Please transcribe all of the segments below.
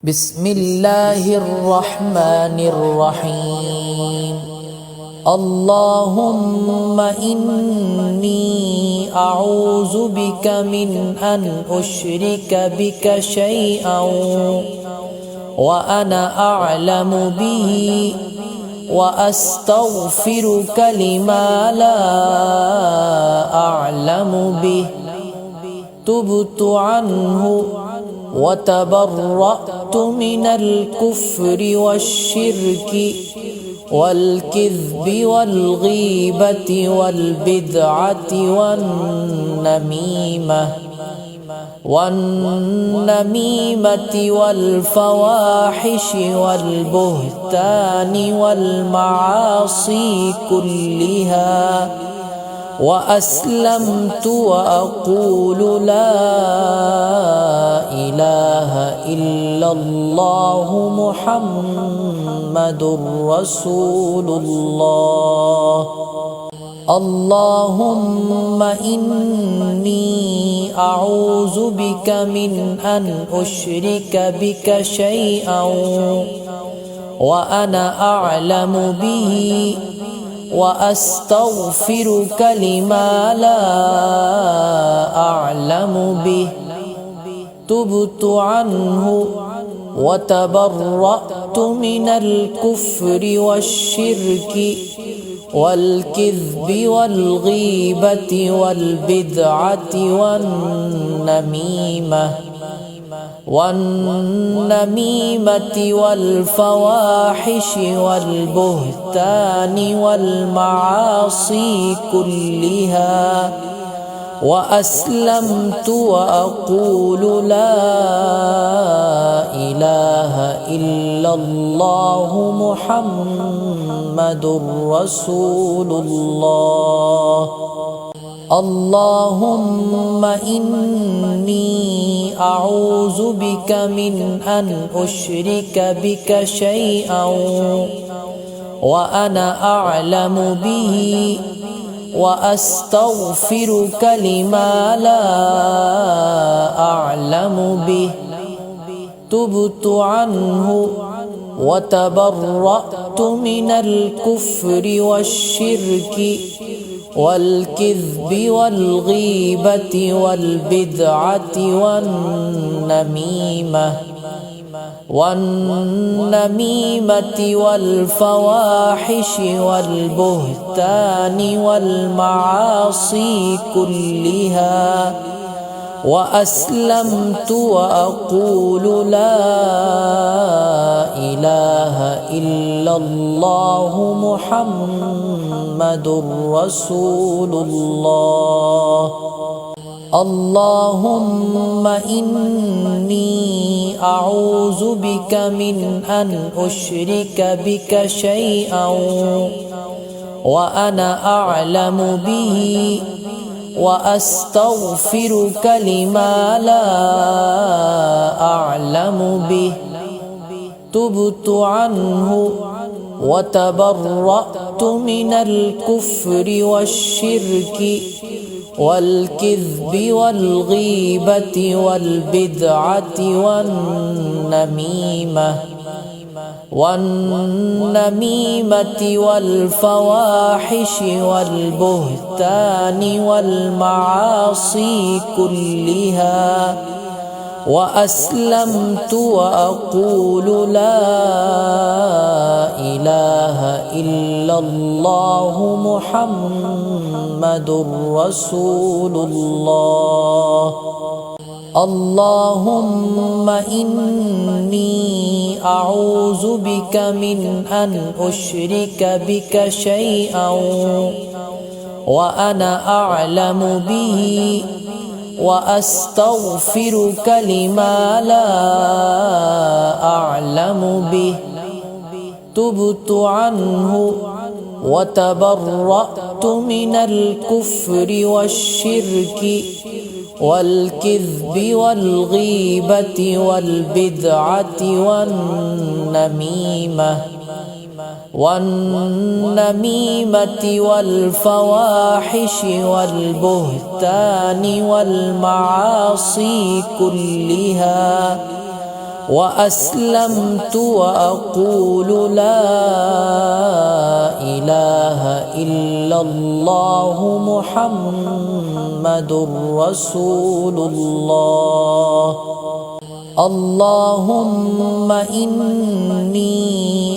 بسم الله الرحمن الرحيم. اللهم إني أعوذ بك من أن أشرك بك شيئا وأنا أعلم به وأستغفرك لما لا أعلم به. تبت عنه وتبرأت من الكفر والشرك والكذب والغيبة والبدعة والنميمة والفواحش والبهتان والمعاصي كلها، وأسلمت وأقول لا إله إلا الله محمد رسول الله. اللهم إني أعوذ بك من أن أشرك بك شيئا وأنا أعلم به وأستغفرك لما لا أعلم به. تبت عنه وتبرأت من الكفر والشرك والكذب والغيبة والبدعة والنميمة والفواحش والبهتان والمعاصي كلها، وأسلمت وأقول لا إله إلا الله محمد رسول الله. اللهم إني أعوذ بك من أن أشرك بك شيئا وأنا أعلم به وأستغفرك لما لا أعلم به. تبت عنه وتبرأت من الكفر والشرك والكذب والغيبة والبدعة والنميمة والفواحش والبهتان والمعاصي كلها، وأسلمت وأقول لا إله إلا الله محمد رسول الله. اللهم إني أعوذ بك من أن أشرك بك شيئا وأنا أعلم به وأستغفرك لما لا أعلم به. تبت عنه وتبرأت من الكفر والشرك والكذب والغيبة والبدعة والنميمة والفواحش والبهتان والمعاصي كلها، وأسلمت وأقول لا إله إلا الله محمد رسول الله. اللهم إني أعوذ بك من أن أشرك بك شيئا وأنا أعلم به وأستغفرك لما لا أعلم به. تبت عنه وتبرأت من الكفر والشرك والكذب والغيبة والبدعة والنميمة والفواحش والبهتان والمعاصي كلها، وأسلمت وأقول لا إله إلا الله محمد رسول الله. اللهم إني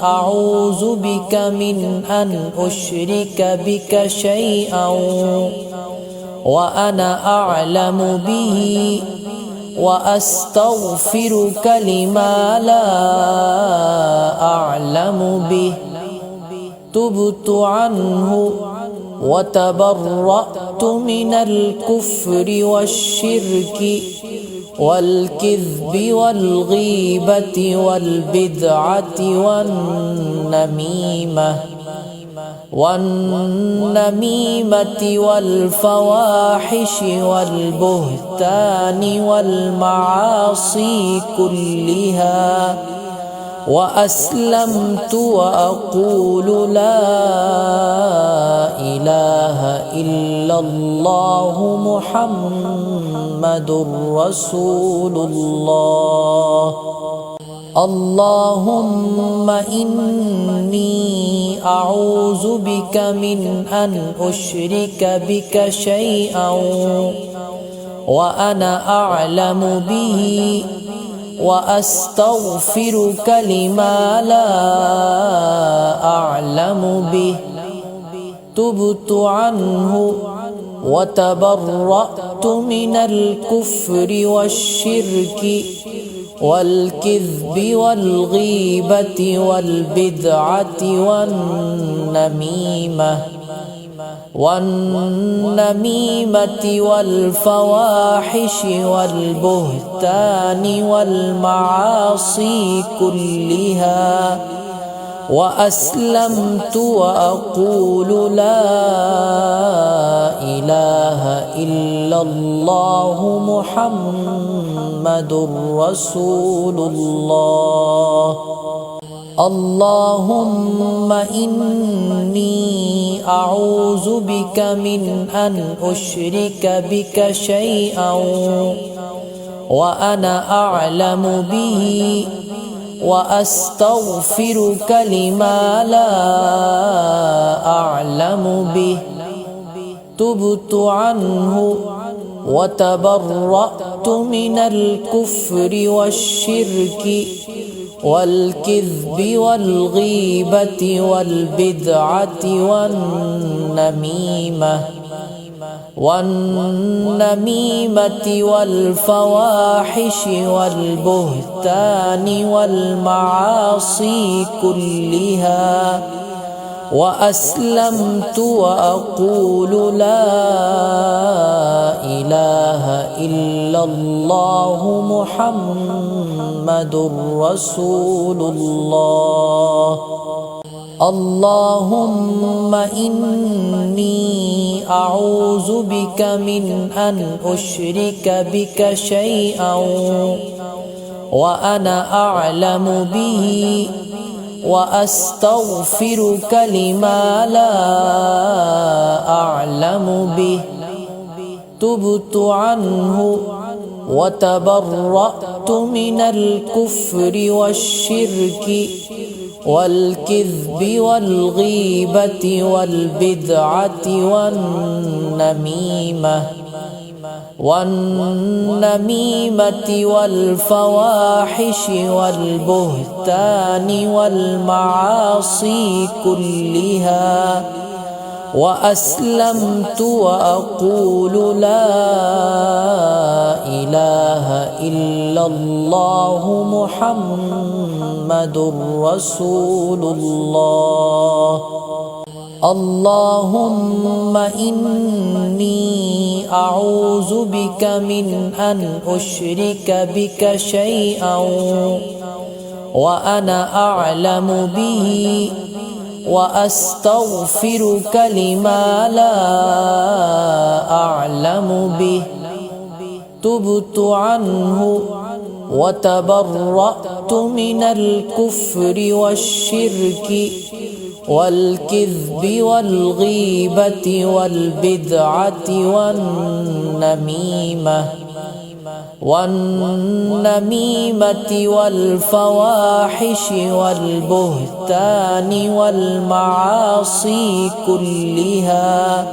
أعوذ بك من أن أشرك بك شيئا وأنا أعلم به وأستغفرك لما لا أعلم به. تبت عنه وتبرأت من الكفر والشرك والكذب والغيبة والبدعة والنميمة والفواحش والبهتان والمعاصي كلها. وأسلمت وأقول لا إله إلا الله محمد رسول الله. اللهم إني أعوذ بك من أن أشرك بك شيئا وأنا أعلم به وأستغفرك لما لا أعلم به. تبت عنه وتبرأت من الكفر والشرك والكذب والغيبة والبدعة والنميمة والفواحش والبهتان والمعاصي كلها. وأسلمت وأقول لا إله إلا الله محمد رسول الله. اللهم إني أعوذ بك من أن أشرك بك شيئا وأنا أعلم به وأستغفرك لما لا أعلم به. تبت عنه وتبرأت من الكفر والشرك والكذب والغيبة والبدعة والنميمة والفواحش والبهتان والمعاصي كلها. وأسلمت وأقول لا إله إلا الله محمد رسول الله. اللهم إني أعوذ بك من أن أشرك بك شيئا وأنا أعلم به وأستغفرك لما لا أعلم به. تبت عنه وتبرأت من الكفر والشرك والكذب والغيبة والبدعة والنميمة والفواحش والبهتان والمعاصي كلها. وأسلمت وأقول لا إله إلا الله محمد رسول الله. اللهم إني أعوذ بك من أن أشرك بك شيئا وأنا أعلم به وأستغفرك لما لا أعلم به. تبت عنه وتبرأت من الكفر والشرك والكذب والغيبة والبدعة والنميمة والفواحش والبهتان والمعاصي كلها،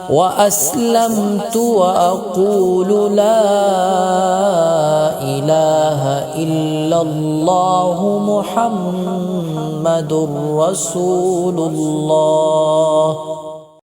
وأسلمت وأقول لا إله إلا الله محمد رسول الله.